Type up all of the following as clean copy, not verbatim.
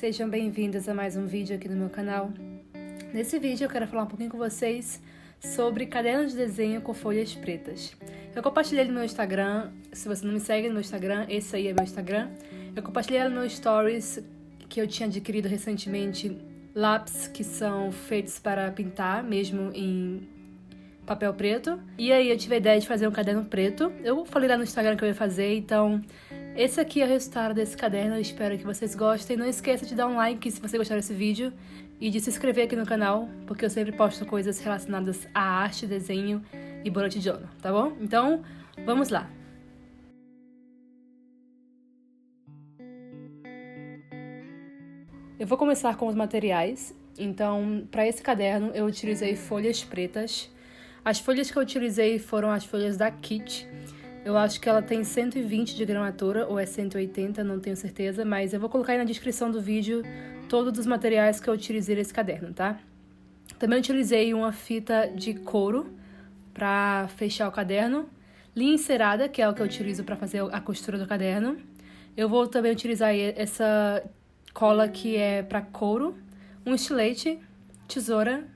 Sejam bem-vindas a mais um vídeo aqui no meu canal. Nesse vídeo eu quero falar um pouquinho com vocês sobre caderno de desenho com folhas pretas. Eu compartilhei no meu Instagram, se você não me segue no meu Instagram, esse aí é meu Instagram. Eu compartilhei no meu Stories que eu tinha adquirido recentemente lápis que são feitos para pintar, mesmo em papel preto. E aí eu tive a ideia de fazer um caderno preto. Eu falei lá no Instagram que eu ia fazer, então esse aqui é o resultado desse caderno. Eu espero que vocês gostem. Não esqueça de dar um like se você gostar desse vídeo e de se inscrever aqui no canal, porque eu sempre posto coisas relacionadas à arte, desenho e bullet journal, tá bom? Então, vamos lá! Eu vou começar com os materiais. Então, para esse caderno eu utilizei folhas pretas. As folhas que eu utilizei foram as folhas da Kit. Eu acho que ela tem 120 de gramatura, ou é 180, não tenho certeza, mas eu vou colocar aí na descrição do vídeo todos os materiais que eu utilizei nesse caderno, tá? Também utilizei uma fita de couro para fechar o caderno, linha encerada, que é o que eu utilizo para fazer a costura do caderno. Eu vou também utilizar essa cola que é para couro, um estilete, tesoura,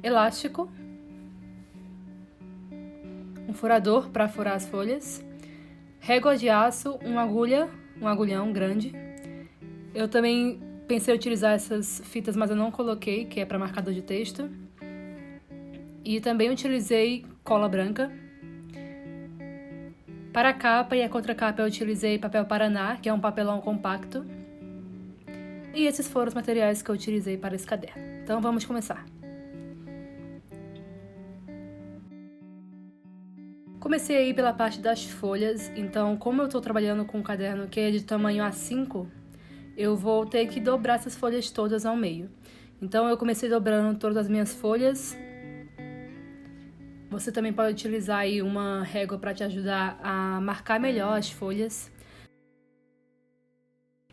elástico, um furador para furar as folhas, régua de aço, uma agulha, um agulhão grande. Eu também pensei em utilizar essas fitas, mas eu não coloquei, que é para marcador de texto. E também utilizei cola branca. Para a capa e a contracapa eu utilizei papel Paraná, que é um papelão compacto. E esses foram os materiais que eu utilizei para esse caderno. Então vamos começar. Comecei aí pela parte das folhas, então como eu estou trabalhando com um caderno que é de tamanho A5, eu vou ter que dobrar essas folhas todas ao meio. Então eu comecei dobrando todas as minhas folhas. Você também pode utilizar aí uma régua para te ajudar a marcar melhor as folhas.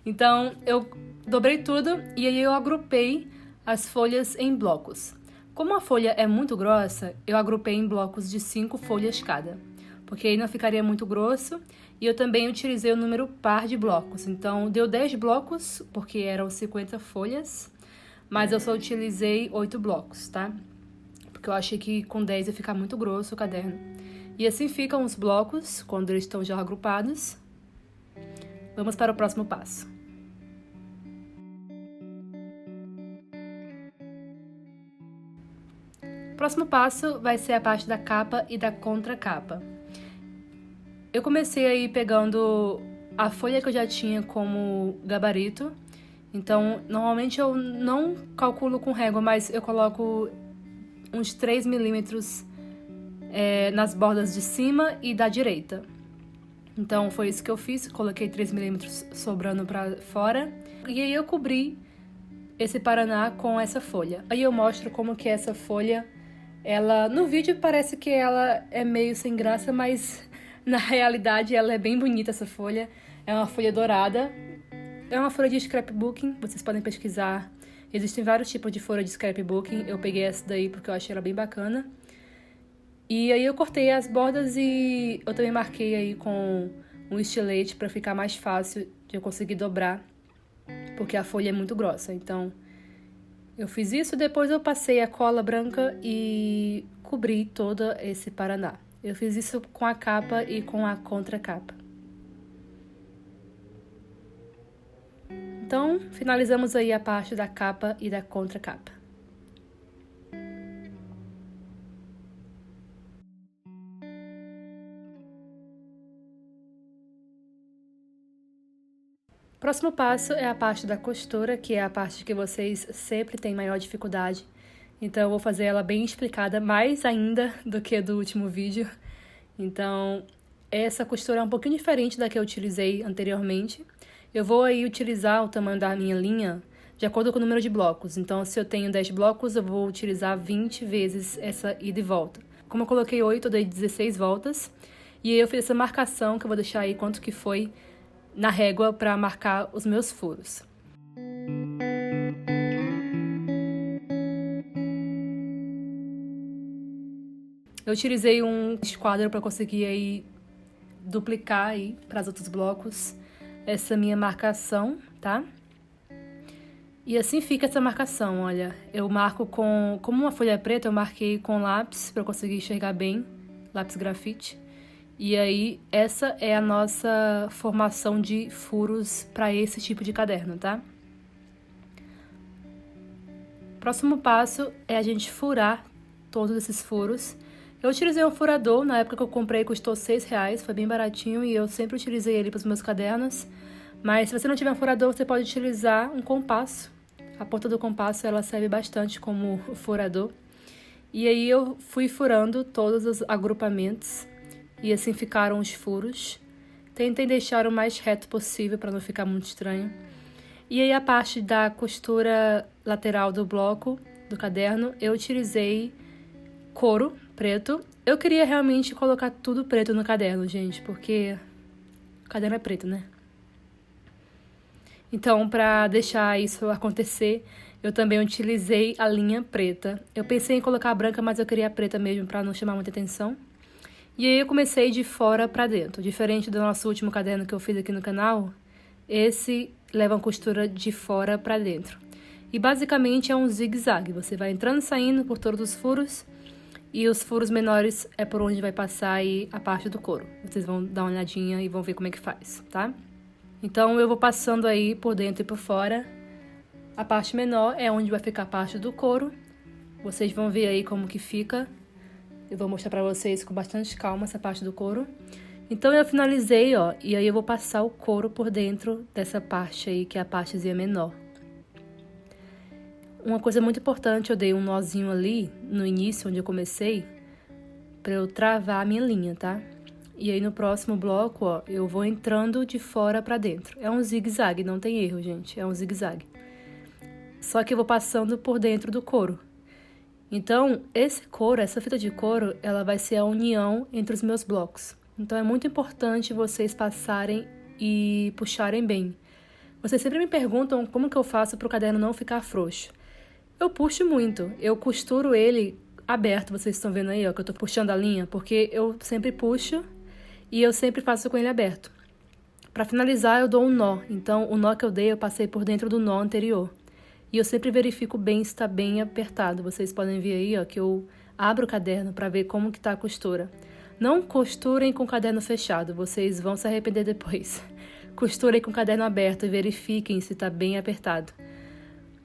Então eu dobrei tudo e aí eu agrupei as folhas em blocos. Como a folha é muito grossa, eu agrupei em blocos de 5 folhas cada, porque aí não ficaria muito grosso. E eu também utilizei o número par de blocos, então deu 10 blocos, porque eram 50 folhas, mas eu só utilizei 8 blocos, tá? Porque eu achei que com 10 ia ficar muito grosso o caderno. E assim ficam os blocos, quando eles estão já agrupados. Vamos para o próximo passo. O próximo passo vai ser a parte da capa e da contracapa. Eu comecei aí pegando a folha que eu já tinha como gabarito. Então, normalmente eu não calculo com régua, mas eu coloco uns 3 milímetros nas bordas de cima e da direita. Então, foi isso que eu fiz. Coloquei 3 milímetros sobrando pra fora. E aí eu cobri esse Paraná com essa folha. Aí eu mostro como que essa folha... no vídeo parece que ela é meio sem graça, mas na realidade ela é bem bonita, essa folha. É uma folha dourada. É uma folha de scrapbooking, vocês podem pesquisar. Existem vários tipos de folha de scrapbooking. Eu peguei essa daí porque eu achei ela bem bacana. E aí eu cortei as bordas e eu também marquei aí com um estilete para ficar mais fácil de eu conseguir dobrar, porque a folha é muito grossa. Então eu fiz isso, depois eu passei a cola branca e cobri todo esse Paraná. Eu fiz isso com a capa e com a contracapa. Então, finalizamos aí a parte da capa e da contracapa. Próximo passo é a parte da costura, que é a parte que vocês sempre têm maior dificuldade. Então eu vou fazer ela bem explicada, mais ainda do que do último vídeo. Então essa costura é um pouquinho diferente da que eu utilizei anteriormente. Eu vou aí utilizar o tamanho da minha linha de acordo com o número de blocos. Então se eu tenho 10 blocos, eu vou utilizar 20 vezes essa ida e volta. Como eu coloquei 8, eu dei 16 voltas. E aí eu fiz essa marcação, que eu vou deixar aí quanto que foi na régua para marcar os meus furos. Eu utilizei um esquadro para conseguir aí duplicar aí para os outros blocos essa minha marcação, tá? E assim fica essa marcação, olha. Eu marco como uma folha preta, eu marquei com lápis para eu conseguir enxergar bem, lápis grafite. E aí, essa é a nossa formação de furos para esse tipo de caderno, tá? Próximo passo é a gente furar todos esses furos. Eu utilizei um furador, na época que eu comprei custou R$6, foi bem baratinho e eu sempre utilizei ele para os meus cadernos. Mas se você não tiver um furador, você pode utilizar um compasso. A ponta do compasso ela serve bastante como furador. E aí eu fui furando todos os agrupamentos e assim ficaram os furos. Tentem deixar o mais reto possível para não ficar muito estranho. E aí a parte da costura lateral do bloco do caderno, eu utilizei couro preto. Eu queria realmente colocar tudo preto no caderno, gente, porque o caderno é preto, né? Então, para deixar isso acontecer, eu também utilizei a linha preta. Eu pensei em colocar a branca, mas eu queria a preta mesmo para não chamar muita atenção. E aí eu comecei de fora para dentro. Diferente do nosso último caderno que eu fiz aqui no canal, esse leva uma costura de fora para dentro. E basicamente é um zigue-zague. Você vai entrando e saindo por todos os furos. E os furos menores é por onde vai passar aí a parte do couro. Vocês vão dar uma olhadinha e vão ver como é que faz, tá? Então, eu vou passando aí por dentro e por fora. A parte menor é onde vai ficar a parte do couro. Vocês vão ver aí como que fica. Eu vou mostrar pra vocês com bastante calma essa parte do couro. Então, eu finalizei, ó. E aí, eu vou passar o couro por dentro dessa parte aí, que é a partezinha menor. Uma coisa muito importante, eu dei um nozinho ali, no início, onde eu comecei, pra eu travar a minha linha, tá? E aí, no próximo bloco, ó, eu vou entrando de fora pra dentro. É um zigue-zague, não tem erro, gente. É um zigue-zague. Só que eu vou passando por dentro do couro. Então, esse couro, essa fita de couro, ela vai ser a união entre os meus blocos. Então, é muito importante vocês passarem e puxarem bem. Vocês sempre me perguntam como que eu faço pro caderno não ficar frouxo. Eu puxo muito. Eu costuro ele aberto, vocês estão vendo aí, ó, que eu tô puxando a linha, porque eu sempre puxo e eu sempre faço com ele aberto. Para finalizar, eu dou um nó. Então, o nó que eu dei, eu passei por dentro do nó anterior. E eu sempre verifico bem se está bem apertado. Vocês podem ver aí, ó, que eu abro o caderno para ver como que tá a costura. Não costurem com o caderno fechado, vocês vão se arrepender depois. Costurem com o caderno aberto e verifiquem se está bem apertado.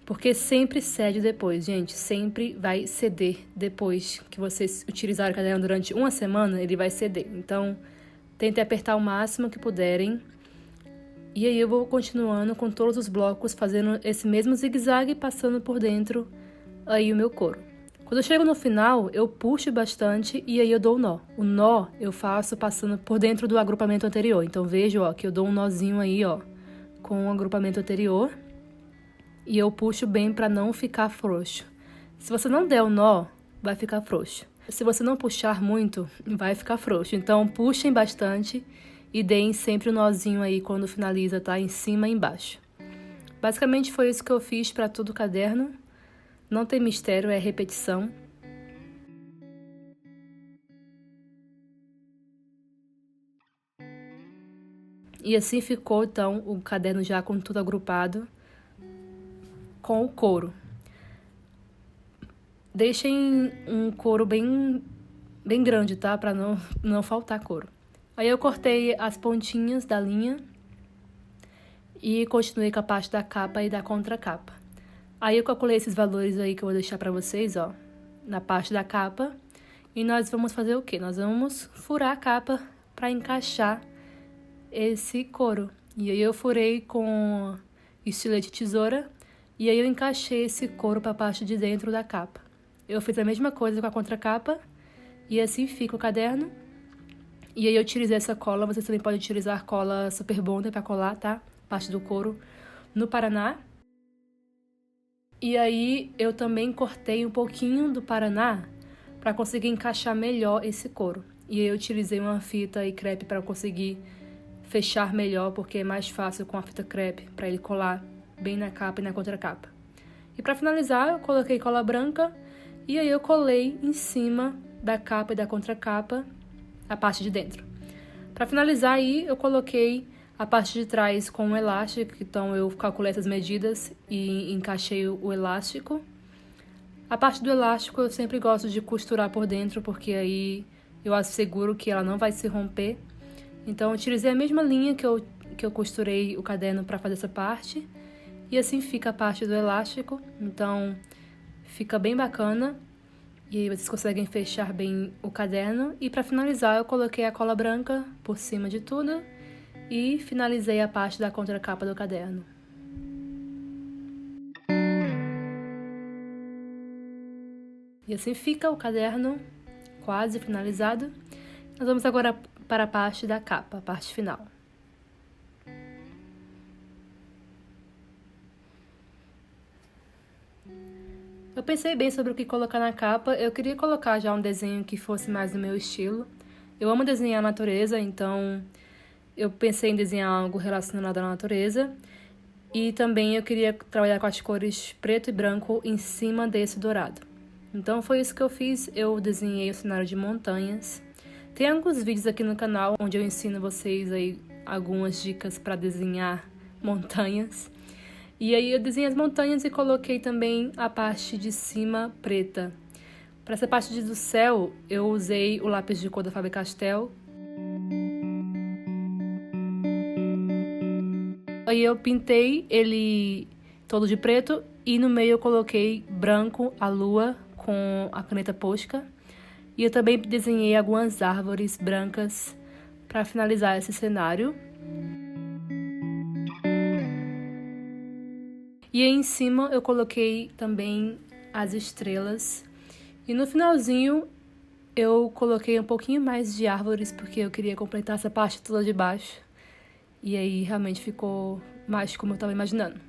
Porque sempre cede depois, gente. Sempre vai ceder depois que vocês utilizarem o caderno durante uma semana, ele vai ceder. Então, tentem apertar o máximo que puderem. E aí eu vou continuando com todos os blocos, fazendo esse mesmo zigue-zague, passando por dentro aí o meu couro. Quando eu chego no final, eu puxo bastante e aí eu dou o nó. O nó eu faço passando por dentro do agrupamento anterior. Então, vejo, ó, que eu dou um nozinho aí, ó, com o agrupamento anterior. E eu puxo bem para não ficar frouxo. Se você não der o nó, vai ficar frouxo. Se você não puxar muito, vai ficar frouxo. Então, puxem bastante e deem sempre o nozinho aí quando finaliza, tá? Em cima e embaixo. Basicamente, foi isso que eu fiz para todo o caderno. Não tem mistério, é repetição. E assim ficou, então, o caderno já com tudo agrupado com o couro. Deixem um couro bem grande, tá? Pra não faltar couro. Aí eu cortei as pontinhas da linha e continuei com a parte da capa e da contracapa. Aí eu calculei esses valores aí que eu vou deixar pra vocês, ó, na parte da capa. E nós vamos fazer o quê? Nós vamos furar a capa pra encaixar esse couro. E aí eu furei com estilete tesoura. E aí eu encaixei esse couro para a parte de dentro da capa. Eu fiz a mesma coisa com a contracapa. E assim fica o caderno. E aí eu utilizei essa cola. Vocês também podem utilizar cola Super Bonder para colar, tá? Parte do couro no Paraná. E aí eu também cortei um pouquinho do Paraná para conseguir encaixar melhor esse couro. E aí eu utilizei uma fita e crepe para conseguir fechar melhor, porque é mais fácil com a fita crepe para ele colar bem na capa e na contracapa. E para finalizar, eu coloquei cola branca e aí eu colei em cima da capa e da contracapa a parte de dentro. Para finalizar aí, eu coloquei a parte de trás com um elástico, então eu calculei essas medidas e encaixei o elástico. A parte do elástico eu sempre gosto de costurar por dentro, porque aí eu asseguro que ela não vai se romper. Então eu utilizei a mesma linha que eu costurei o caderno para fazer essa parte. E assim fica a parte do elástico, então fica bem bacana. E aí vocês conseguem fechar bem o caderno. E para finalizar eu coloquei a cola branca por cima de tudo e finalizei a parte da contracapa do caderno. E assim fica o caderno quase finalizado. Nós vamos agora para a parte da capa, a parte final. Eu pensei bem sobre o que colocar na capa. Eu queria colocar já um desenho que fosse mais do meu estilo. Eu amo desenhar a natureza, então eu pensei em desenhar algo relacionado à natureza. E também eu queria trabalhar com as cores preto e branco em cima desse dourado. Então foi isso que eu fiz. Eu desenhei o cenário de montanhas. Tem alguns vídeos aqui no canal onde eu ensino vocês aí algumas dicas para desenhar montanhas. E aí eu desenhei as montanhas e coloquei também a parte de cima preta. Para essa parte do céu, eu usei o lápis de cor da Faber-Castell. Aí eu pintei ele todo de preto e no meio eu coloquei branco, a lua, com a caneta Posca. E eu também desenhei algumas árvores brancas para finalizar esse cenário. E aí em cima eu coloquei também as estrelas. E no finalzinho eu coloquei um pouquinho mais de árvores, porque eu queria completar essa parte toda de baixo. E aí realmente ficou mais como eu estava imaginando.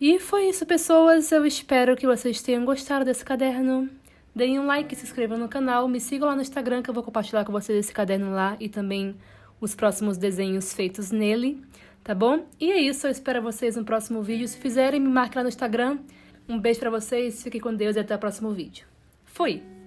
E foi isso, pessoas. Eu espero que vocês tenham gostado desse caderno. Deem um like, se inscrevam no canal, me sigam lá no Instagram que eu vou compartilhar com vocês esse caderno lá e também os próximos desenhos feitos nele. Tá bom? E é isso, eu espero vocês no próximo vídeo. Se fizerem, me marquem lá no Instagram. Um beijo pra vocês, fiquem com Deus e até o próximo vídeo. Fui!